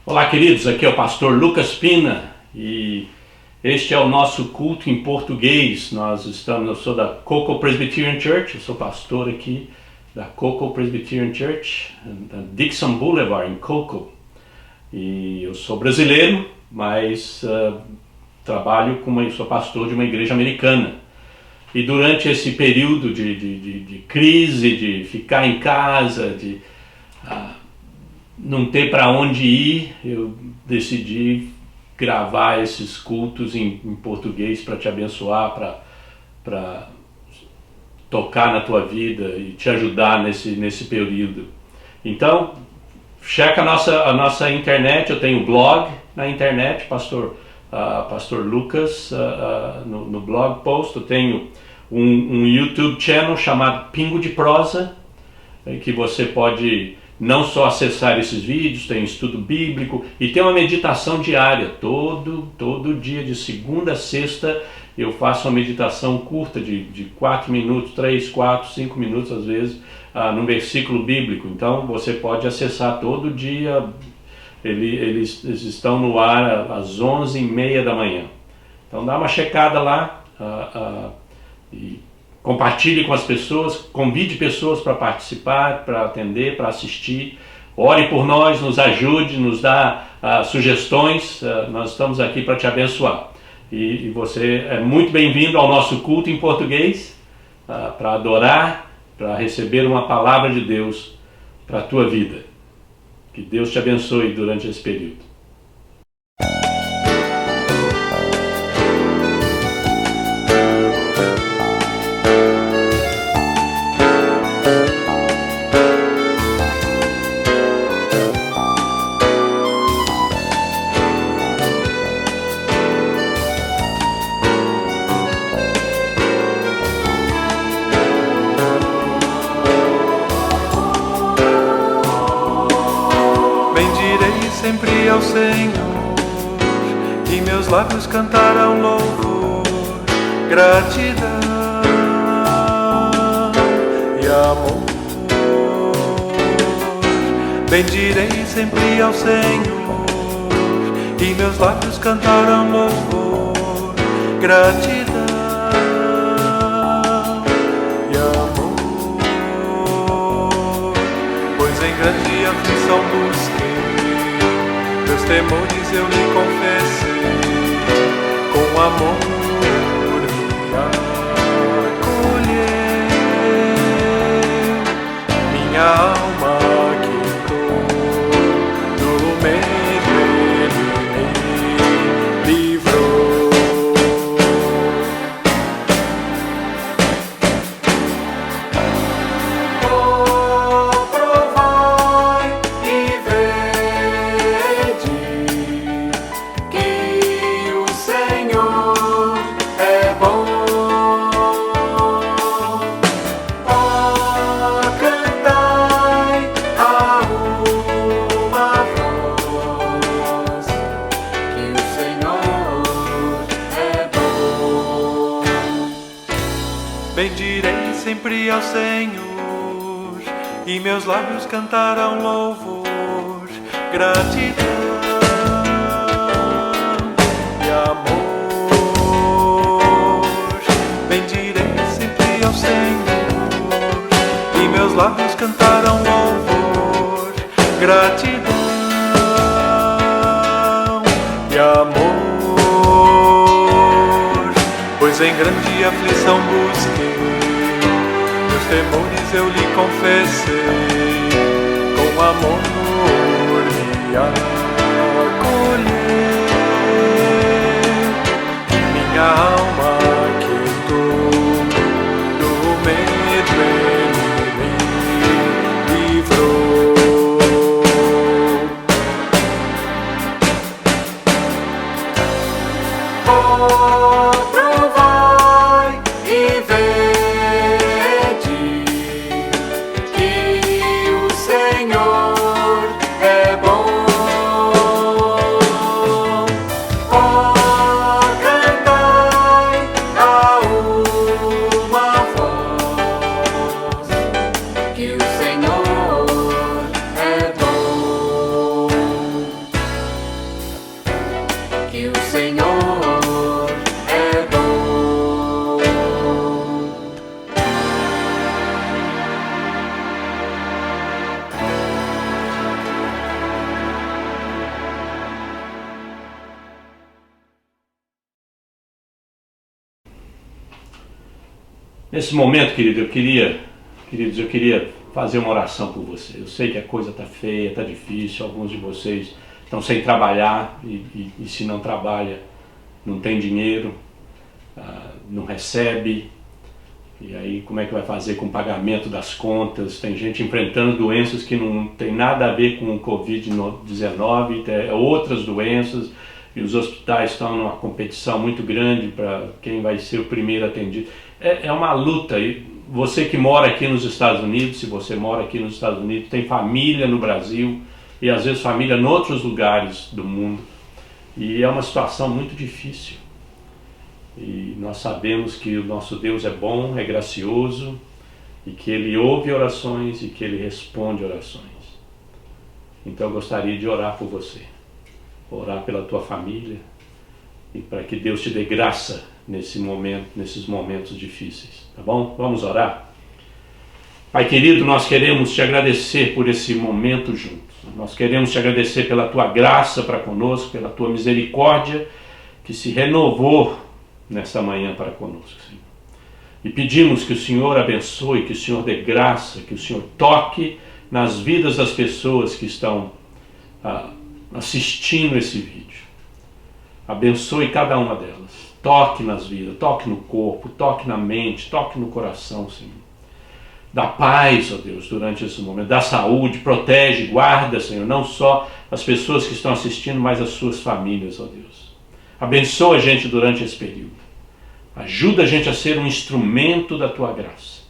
Olá, queridos, aqui é o pastor Lucas Pina e este é o nosso culto em português. Eu sou da Cocoa Presbyterian Church, eu sou pastor aqui da Cocoa Presbyterian Church, da Dixon Boulevard, em Cocoa. E eu sou brasileiro, mas sou pastor de uma igreja americana. E durante esse período de crise, de ficar em casa, de não ter para onde ir, eu decidi gravar esses cultos em português para te abençoar, para tocar na tua vida e te ajudar nesse período. Então, checa a nossa internet. Eu tenho blog na internet, Pastor Lucas, no blog post. Eu tenho um YouTube channel chamado Pingo de Prosa, que você pode não só acessar esses vídeos, tem estudo bíblico e tem uma meditação diária. Todo dia, de segunda a sexta, eu faço uma meditação curta de 4 minutos, 3, 4, 5 minutos às vezes, num versículo bíblico. Então você pode acessar todo dia. Eles estão no ar às 11h30 da manhã. Então dá uma checada lá e compartilhe com as pessoas, convide pessoas para participar, para atender, para assistir. Ore por nós, nos ajude, nos dá sugestões. Nós estamos aqui para te abençoar. E você é muito bem-vindo ao nosso culto em português, para adorar, para receber uma palavra de Deus para a tua vida. Que Deus te abençoe durante esse período. Sempre ao Senhor, e meus lábios cantarão louvor, gratidão e amor. Bendirei sempre ao Senhor, e meus lábios cantarão louvor, gratidão e amor. Pois em grande aflição busquei, meus temores eu lhe confessei, com amor me acolheu, minha alma quitou, do medo ele me livrou. Provai e vede que o Senhor é bom. Cantai a uma voz que o Senhor é bom. Bendirei sempre ao Senhor, e meus lábios cantarão louvor, gratidão e amor. Bendirei sempre ao Senhor, e meus lábios cantarão louvor, gratidão e amor. Pois em grande aflição busquei, meus temores eu lhe confessei, com amor me acolheu, minha alma quietou, do medo ele me livrou. Provai e vede que o Senhor é bom. Cantai Nesse momento, querido, eu queria fazer uma oração por você. Eu sei que a coisa está feia, está difícil, alguns de vocês estão sem trabalhar e se não trabalha, não tem dinheiro, não recebe, e aí como é que vai fazer com o pagamento das contas? Tem gente enfrentando doenças que não tem nada a ver com o Covid-19, outras doenças, e os hospitais estão numa competição muito grande para quem vai ser o primeiro atendido. É uma luta. E você que mora aqui nos Estados Unidos, se você mora aqui nos Estados Unidos, tem família no Brasil e às vezes família em outros lugares do mundo, e é uma situação muito difícil. E nós sabemos que o nosso Deus é bom, é gracioso, e que Ele ouve orações e que Ele responde orações. Então eu gostaria de orar por você, orar pela tua família, e para que Deus te dê graça nesses momentos difíceis, tá bom? Vamos orar? Pai querido, nós queremos te agradecer por esse momento juntos. Nós queremos te agradecer pela tua graça para conosco, pela tua misericórdia que se renovou nessa manhã para conosco, Senhor. E pedimos que o Senhor abençoe, que o Senhor dê graça, que o Senhor toque nas vidas das pessoas que estão assistindo esse vídeo. Abençoe cada uma delas. Toque nas vidas, toque no corpo, toque na mente, toque no coração, Senhor. Dá paz, ó Deus, durante esse momento. Dá saúde, protege, guarda, Senhor, não só as pessoas que estão assistindo, mas as suas famílias, ó Deus. Abençoa a gente durante esse período. Ajuda a gente a ser um instrumento da tua graça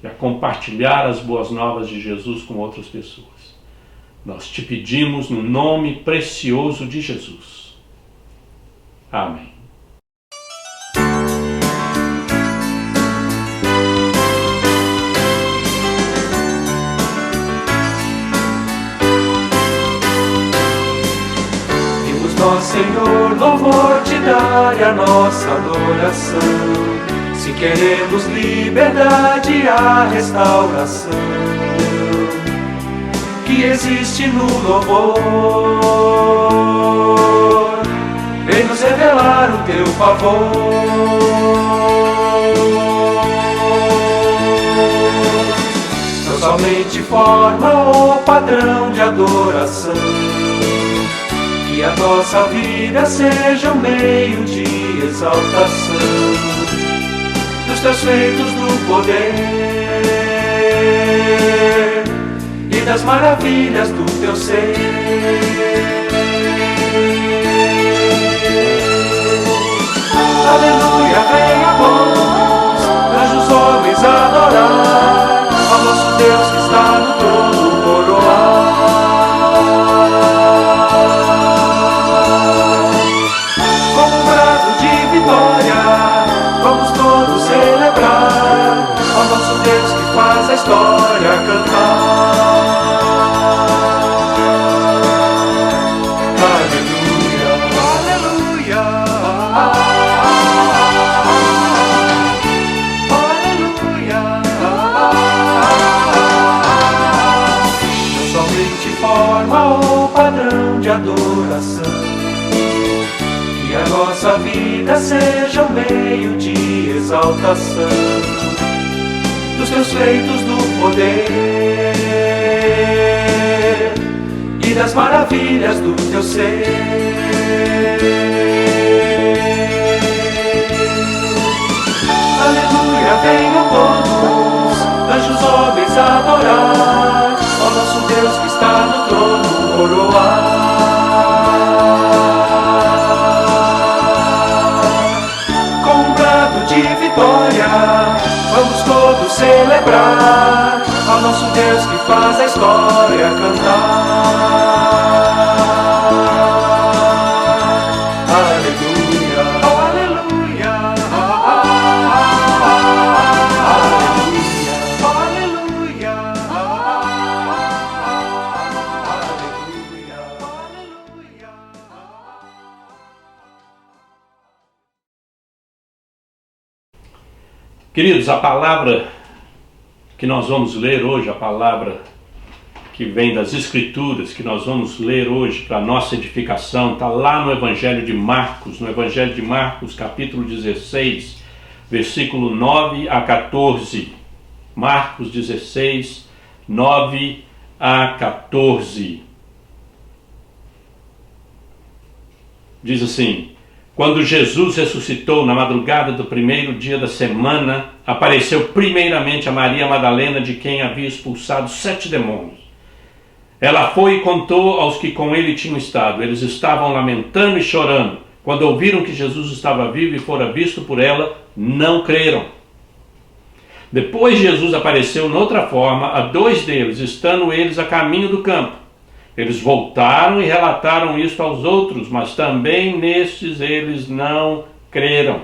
e a compartilhar as boas novas de Jesus com outras pessoas. Nós te pedimos no nome precioso de Jesus. Amém. Nós, Senhor, louvor te dar e a nossa adoração. Se queremos liberdade e a restauração que existe no louvor, vem nos revelar o teu favor. Tão somente forma o padrão de adoração, que a nossa vida seja um meio de exaltação dos teus feitos do poder e das maravilhas do teu ser. Aleluia, venha bons anjos, homens adorar ao nosso Deus que está no trono coroar. Vamos todos celebrar ao nosso Deus que faz a história cantar. Aleluia, aleluia, aleluia. Não somente forma ou padrão de adoração, que a nossa vida seja um meio de exaltação dos teus feitos do poder e das maravilhas do teu ser. Aleluia, venham todos, anjos, homens adorar ao nosso Deus que está no trono coroar. Vamos todos celebrar ao nosso Deus que faz a história cantar. Aleluia, aleluia, aleluia, aleluia, aleluia. Queridos, a palavra que nós vamos ler hoje, a palavra que vem das Escrituras, que nós vamos ler hoje para a nossa edificação, está lá no Evangelho de Marcos, capítulo 16, versículo 9 a 14. Marcos 16, 9 a 14. Diz assim: quando Jesus ressuscitou na madrugada do primeiro dia da semana, apareceu primeiramente a Maria Madalena, de quem havia expulsado 7 demônios. Ela foi e contou aos que com ele tinham estado. Eles estavam lamentando e chorando. Quando ouviram que Jesus estava vivo e fora visto por ela, não creram. Depois Jesus apareceu noutra forma a 2 deles, estando eles a caminho do campo. Eles voltaram e relataram isto aos outros, mas também nestes eles não creram.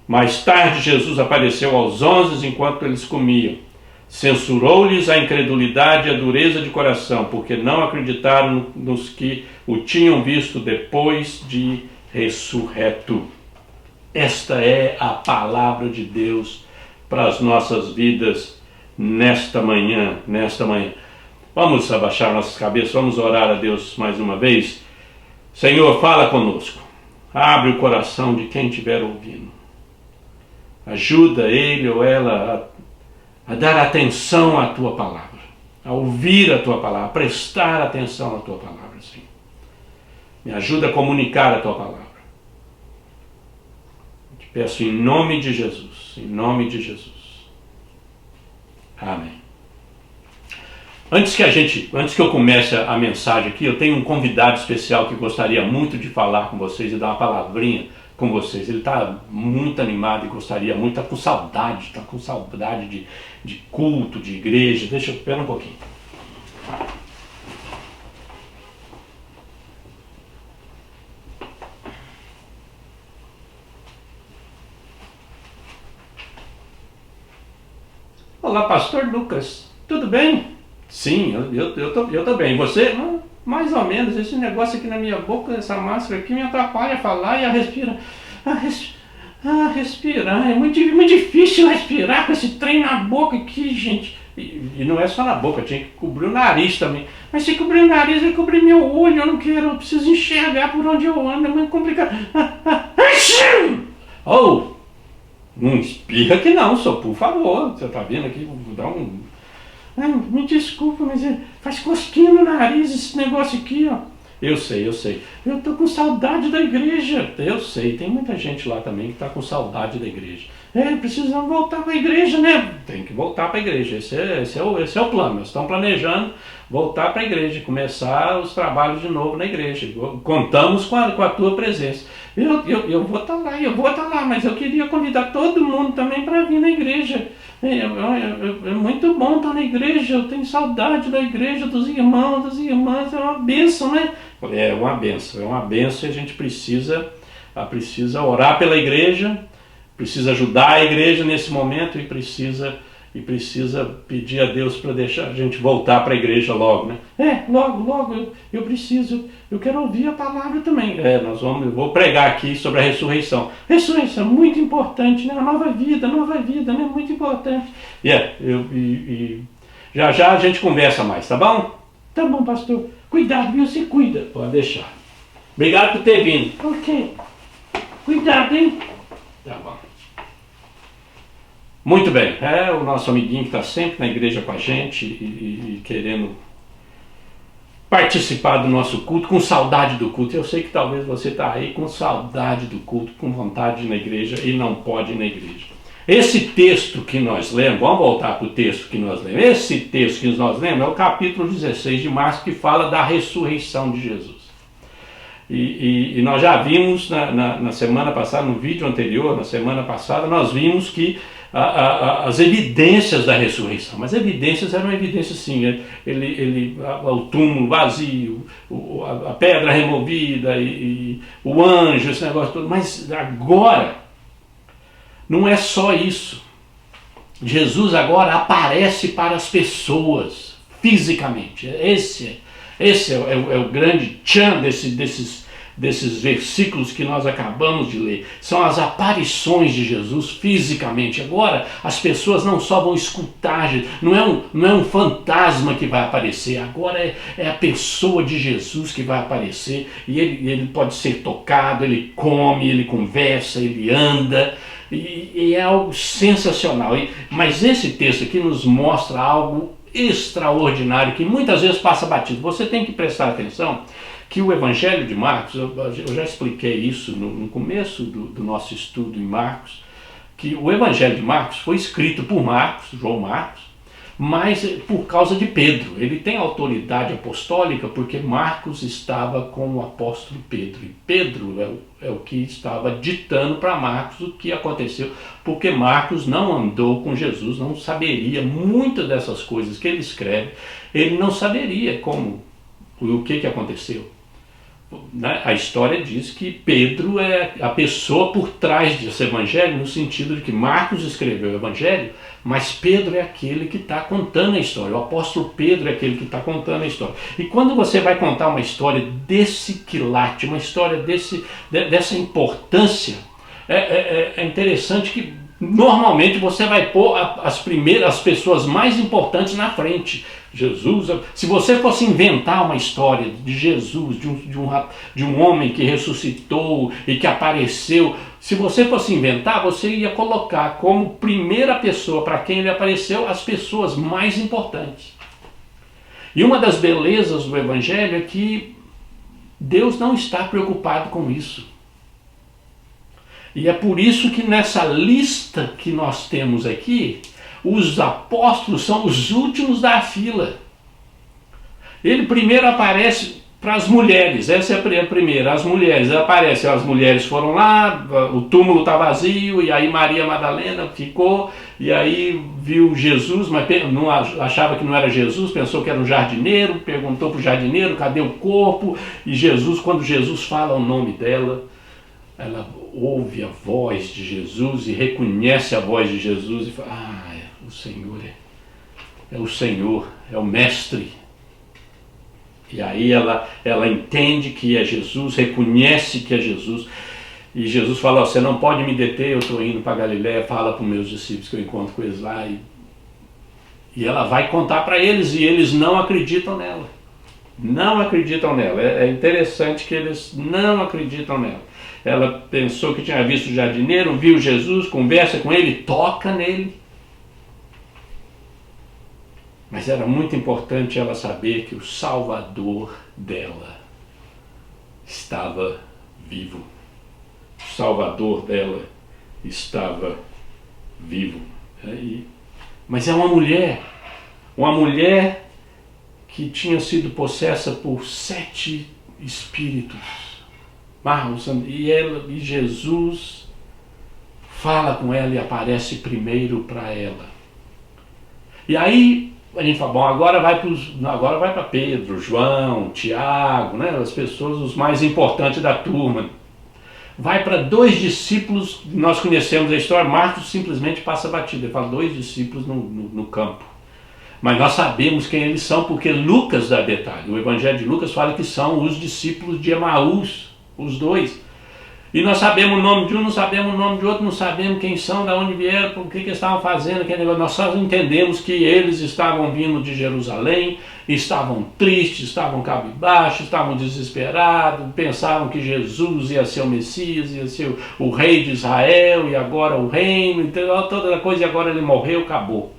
Mais tarde Jesus apareceu aos 11 enquanto eles comiam. Censurou-lhes a incredulidade e a dureza de coração, porque não acreditaram nos que o tinham visto depois de ressurreto. Esta é a palavra de Deus para as nossas vidas nesta manhã. Vamos abaixar nossas cabeças, vamos orar a Deus mais uma vez. Senhor, fala conosco. Abre o coração de quem estiver ouvindo. Ajuda ele ou ela a dar atenção à tua palavra, a ouvir a tua palavra, a prestar atenção à tua palavra, Senhor. Me ajuda a comunicar a tua palavra. Te peço em nome de Jesus, em nome de Jesus. Amém. Antes que eu comece a mensagem aqui, eu tenho um convidado especial que gostaria muito de falar com vocês e dar uma palavrinha com vocês. Ele está muito animado e gostaria muito, está com saudade de culto, de igreja. Deixa eu esperar um pouquinho. Olá, pastor Lucas, tudo bem? Sim, eu tô bem. Você? Mais ou menos. Esse negócio aqui na minha boca, essa máscara aqui me atrapalha a falar e a respirar. Respirar. É muito difícil respirar com esse trem na boca aqui, gente. E não é só na boca, tinha que cobrir o nariz também. Mas se cobrir o nariz, vai cobrir meu olho. Eu não quero, eu preciso enxergar por onde eu ando. É muito complicado. Oh! Não espirra que não, só por favor. Você tá vendo aqui? Vou dar um... me desculpa, mas faz cosquinha no nariz esse negócio aqui, ó. Eu sei. Eu tô com saudade da igreja. Eu sei, tem muita gente lá também que tá com saudade da igreja. Precisamos voltar para a igreja, né? Tem que voltar para a igreja. Esse é o plano. Nós estamos planejando voltar para a igreja, começar os trabalhos de novo na igreja. Contamos com a tua presença. Eu vou estar lá, mas eu queria convidar todo mundo também para vir na igreja. É muito bom estar na igreja, eu tenho saudade da igreja, dos irmãos, das irmãs, é uma bênção, né? É uma bênção e a gente precisa orar pela igreja, precisa ajudar a igreja nesse momento e precisa pedir a Deus para deixar a gente voltar para a igreja logo, né? Logo, eu preciso, eu quero ouvir a palavra também. Eu vou pregar aqui sobre a ressurreição. Ressurreição, muito importante, né? A nova vida, né? Muito importante. Já a gente conversa mais, tá bom? Tá bom, pastor. Cuidado, viu? Se cuida. Pode deixar. Obrigado por ter vindo. Ok. Cuidado, hein? Tá bom. Muito bem, é o nosso amiguinho que está sempre na igreja com a gente e querendo participar do nosso culto, com saudade do culto. Eu sei que talvez você está aí com saudade do culto, com vontade de ir na igreja e não pode ir na igreja. Esse texto que nós lemos, vamos voltar para o texto que nós lemos, esse texto que nós lemos é o capítulo 16 de Marcos, que fala da ressurreição de Jesus. E nós já vimos na semana passada, no vídeo anterior, na semana passada, nós vimos que as evidências da ressurreição, mas evidências eram evidências assim, o túmulo vazio, a pedra removida e o anjo, esse negócio todo, mas agora não é só isso. Jesus agora aparece para as pessoas fisicamente. Esse é o grande tchan desses versículos que nós acabamos de ler. São as aparições de Jesus fisicamente. Agora, as pessoas não só vão escutar, não é um fantasma que vai aparecer, agora é a pessoa de Jesus que vai aparecer, e ele pode ser tocado, ele come, ele conversa, ele anda, e é algo sensacional. Mas esse texto aqui nos mostra algo extraordinário que muitas vezes passa batido. Você tem que prestar atenção que o Evangelho de Marcos, eu já expliquei isso no começo do nosso estudo em Marcos, que o Evangelho de Marcos foi escrito por Marcos, João Marcos, mas por causa de Pedro. Ele tem autoridade apostólica porque Marcos estava com o apóstolo Pedro, e Pedro é o que estava ditando para Marcos o que aconteceu, porque Marcos não andou com Jesus, não saberia muitas dessas coisas que ele escreve, ele não saberia o que aconteceu. A história diz que Pedro é a pessoa por trás desse evangelho, no sentido de que Marcos escreveu o evangelho, mas Pedro é aquele que está contando a história. O apóstolo Pedro é aquele que está contando a história. E quando você vai contar uma história desse quilate, uma história dessa importância, é interessante que normalmente você vai pôr as pessoas mais importantes na frente. Jesus, se você fosse inventar uma história de Jesus, de um homem que ressuscitou e que apareceu, se você fosse inventar, você ia colocar como primeira pessoa para quem ele apareceu as pessoas mais importantes. E uma das belezas do Evangelho é que Deus não está preocupado com isso. E é por isso que nessa lista que nós temos aqui, os apóstolos são os últimos da fila. Ele primeiro aparece para as mulheres, essa é a primeira, as mulheres aparecem, as mulheres foram lá, o túmulo está vazio, e aí Maria Madalena ficou, e aí viu Jesus, mas não achava que não era Jesus, pensou que era um jardineiro, perguntou para o jardineiro, cadê o corpo? E Jesus, quando Jesus fala o nome dela, ela ouve a voz de Jesus e reconhece a voz de Jesus e fala, o Senhor é o Senhor, é o Mestre. E aí ela entende que é Jesus, reconhece que é Jesus. E Jesus fala, você não pode me deter, eu estou indo para Galiléia, fala para os meus discípulos que eu encontro com eles lá. E ela vai contar para eles e eles não acreditam nela. Não acreditam nela. É interessante que eles não acreditam nela. Ela pensou que tinha visto o jardineiro, viu Jesus, conversa com ele, toca nele. Mas era muito importante ela saber que o Salvador dela estava vivo. O Salvador dela estava vivo. Mas é uma mulher que tinha sido possessa por 7 espíritos. E Jesus fala com ela e aparece primeiro para ela. E aí a gente fala, bom, agora vai para Pedro, João, Tiago, né, as pessoas, os mais importantes da turma. Vai para 2 discípulos, nós conhecemos a história, Marcos simplesmente passa batida, ele fala 2 discípulos no campo. Mas nós sabemos quem eles são, porque Lucas dá detalhe. O Evangelho de Lucas fala que são os discípulos de Emaús, os 2. E nós sabemos o nome de um, não sabemos o nome de outro, não sabemos quem são, de onde vieram, o que eles estavam fazendo, aquele negócio. Nós só entendemos que eles estavam vindo de Jerusalém, estavam tristes, estavam cabisbaixos, estavam desesperados, pensavam que Jesus ia ser o Messias, ia ser o rei de Israel, e agora o reino, então, toda a coisa, e agora ele morreu, acabou.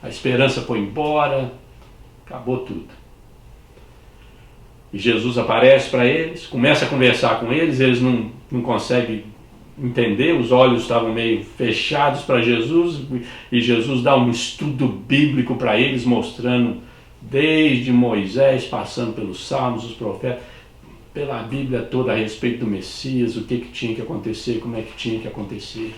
A esperança foi embora, acabou tudo. E Jesus aparece para eles, começa a conversar com eles, eles não conseguem entender, os olhos estavam meio fechados para Jesus, e Jesus dá um estudo bíblico para eles, mostrando desde Moisés, passando pelos Salmos, os profetas, pela Bíblia toda a respeito do Messias, o que tinha que acontecer, como é que tinha que acontecer.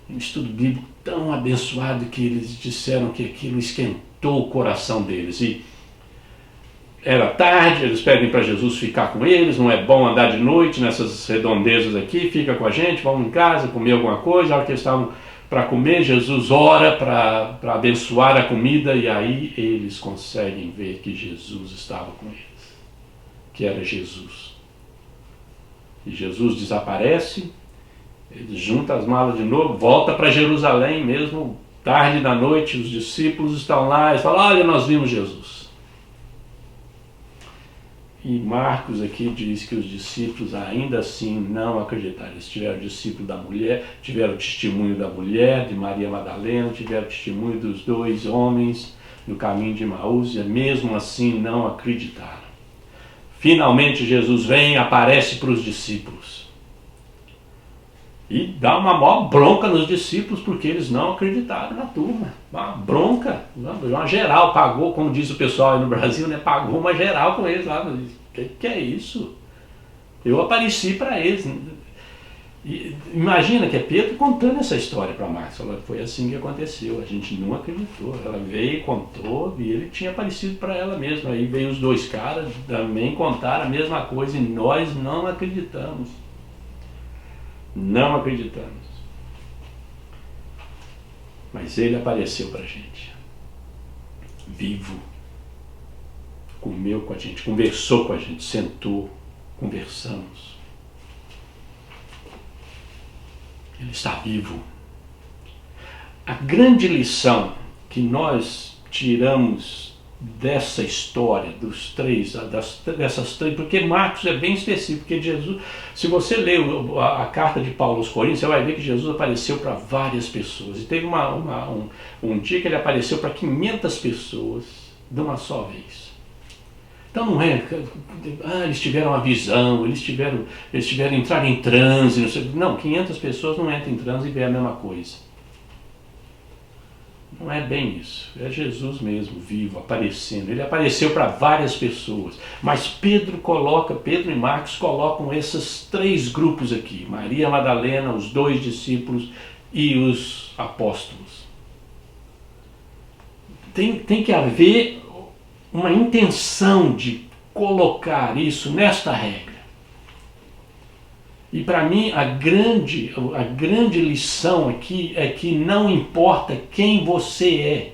Um estudo bíblico tão abençoado que eles disseram que aquilo esquentou o coração deles. E era tarde, eles pedem para Jesus ficar com eles, não é bom andar de noite nessas redondezas aqui, fica com a gente, vamos em casa, comer alguma coisa. A hora que eles estavam para comer, Jesus ora para abençoar a comida, e aí eles conseguem ver que Jesus estava com eles, que era Jesus. E Jesus desaparece, ele junta as malas de novo, volta para Jerusalém, mesmo tarde da noite, os discípulos estão lá e falam: olha, nós vimos Jesus. E Marcos aqui diz que os discípulos ainda assim não acreditaram. Eles tiveram o discípulo da mulher, tiveram o testemunho da mulher, de Maria Madalena, tiveram o testemunho dos 2 homens no caminho de Emaús, e mesmo assim não acreditaram. Finalmente Jesus vem e aparece para os discípulos. E dá uma maior bronca nos discípulos porque eles não acreditaram na turma. Uma bronca, uma geral, pagou, como diz o pessoal aí no Brasil, né? Pagou uma geral com eles lá. Que é isso? Eu apareci para eles. E imagina que é Pedro contando essa história para Marcos. Foi assim que aconteceu, a gente não acreditou. Ela veio, contou, e ele tinha aparecido para ela mesma. Aí veio os 2 caras, também contaram a mesma coisa, e nós não acreditamos. Não acreditamos. Mas ele apareceu para a gente, vivo, comeu com a gente, conversou com a gente, sentou, conversamos. Ele está vivo. A grande lição que nós tiramos dessa história, dessas 3, porque Marcos é bem específico, porque Jesus, se você ler a carta de Paulo aos Coríntios, você vai ver que Jesus apareceu para várias pessoas. E teve um dia que ele apareceu para 500 pessoas de uma só vez. Então não é, eles tiveram uma visão, eles tiveram entrar em transe, não, 500 pessoas não entram em transe e vê a mesma coisa. Não é bem isso, é Jesus mesmo, vivo, aparecendo. Ele apareceu para várias pessoas, mas Pedro e Marcos colocam esses 3 grupos aqui, Maria Madalena, os 2 discípulos e os apóstolos. Tem que haver uma intenção de colocar isso nesta regra. E para mim a grande lição aqui é que não importa quem você é,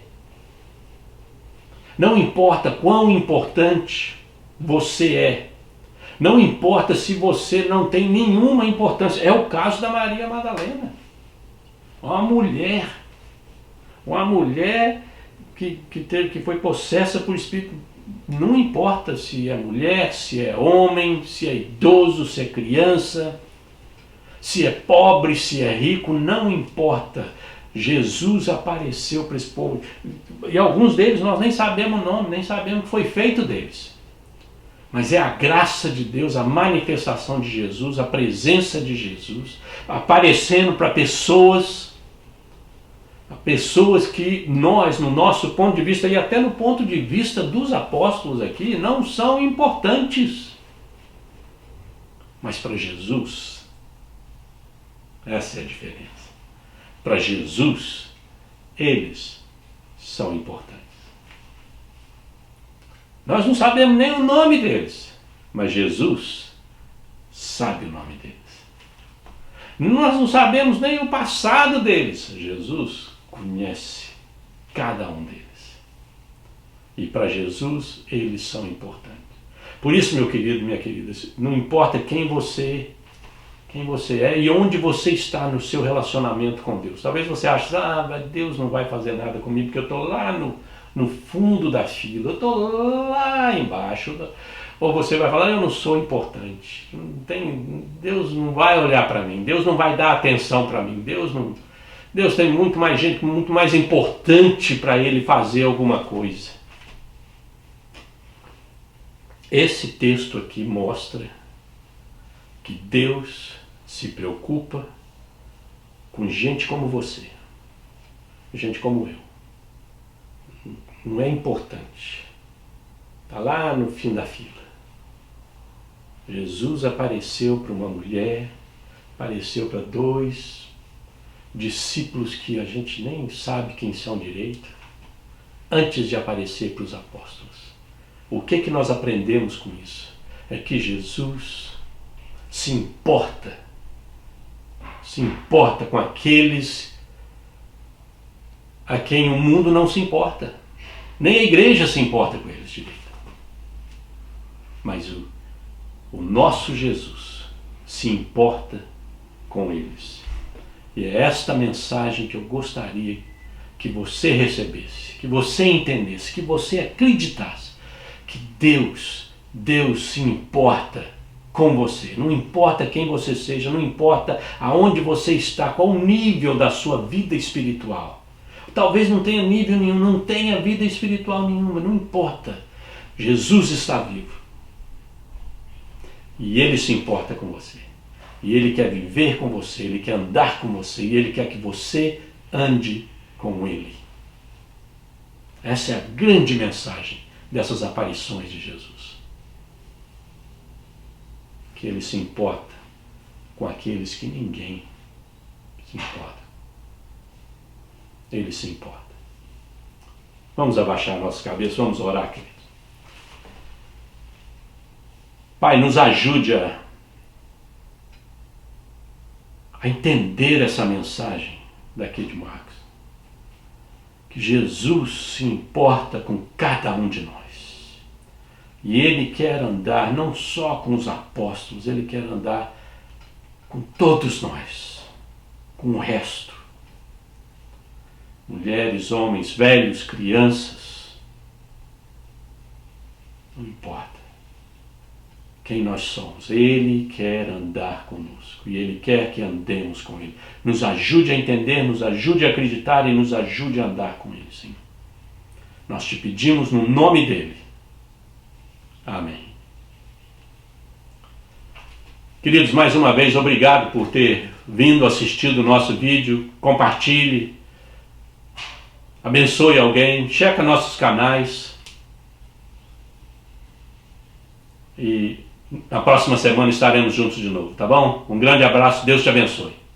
não importa quão importante você é, não importa se você não tem nenhuma importância. É o caso da Maria Madalena, uma mulher que foi possessa por espírito. Não importa se é mulher, se é homem, se é idoso, se é criança, se é pobre, se é rico, não importa. Jesus apareceu para esse povo. E alguns deles nós nem sabemos o nome, nem sabemos o que foi feito deles. Mas é a graça de Deus, a manifestação de Jesus, a presença de Jesus, aparecendo para pessoas que nós, no nosso ponto de vista, e até no ponto de vista dos apóstolos aqui, não são importantes. Mas para Jesus, essa é a diferença. Para Jesus, eles são importantes. Nós não sabemos nem o nome deles, mas Jesus sabe o nome deles. Nós não sabemos nem o passado deles. Jesus conhece cada um deles. E para Jesus, eles são importantes. Por isso, meu querido, minha querida, não importa quem você é e onde você está no seu relacionamento com Deus. Talvez você ache, Deus não vai fazer nada comigo porque eu estou lá no fundo da fila, eu estou lá embaixo. Ou você vai falar, eu não sou importante. Deus não vai olhar para mim, Deus não vai dar atenção para mim, Deus tem muito mais gente, muito mais importante para Ele fazer alguma coisa. Esse texto aqui mostra que Deus se preocupa com gente como você, gente como eu. Não é importante. Está lá no fim da fila. Jesus apareceu para uma mulher, apareceu para 2 discípulos que a gente nem sabe quem são direito, antes de aparecer para os apóstolos. O que nós aprendemos com isso? É que Jesus se importa com aqueles a quem o mundo não se importa. Nem a igreja se importa com eles direito. Mas o nosso Jesus se importa com eles. E é esta mensagem que eu gostaria que você recebesse, que você entendesse, que você acreditasse que Deus se importa com você. Não importa quem você seja, não importa aonde você está, qual o nível da sua vida espiritual. Talvez não tenha nível nenhum, não tenha vida espiritual nenhuma, não importa. Jesus está vivo. E Ele se importa com você. E Ele quer viver com você, Ele quer andar com você, e Ele quer que você ande com Ele. Essa é a grande mensagem dessas aparições de Jesus. Que Ele se importa com aqueles que ninguém se importa. Ele se importa. Vamos abaixar a nossa cabeça, vamos orar, queridos. Pai, nos ajude a entender essa mensagem daqui de Marcos. Que Jesus se importa com cada um de nós. E Ele quer andar não só com os apóstolos, Ele quer andar com todos nós, com o resto. Mulheres, homens, velhos, crianças. Não importa quem nós somos. Ele quer andar conosco e Ele quer que andemos com Ele. Nos ajude a entender, nos ajude a acreditar e nos ajude a andar com Ele, Senhor. Nós te pedimos no nome dEle. Amém. Queridos, mais uma vez, obrigado por ter vindo assistir o nosso vídeo. Compartilhe. Abençoe alguém. Checa nossos canais. E na próxima semana estaremos juntos de novo, tá bom? Um grande abraço, Deus te abençoe.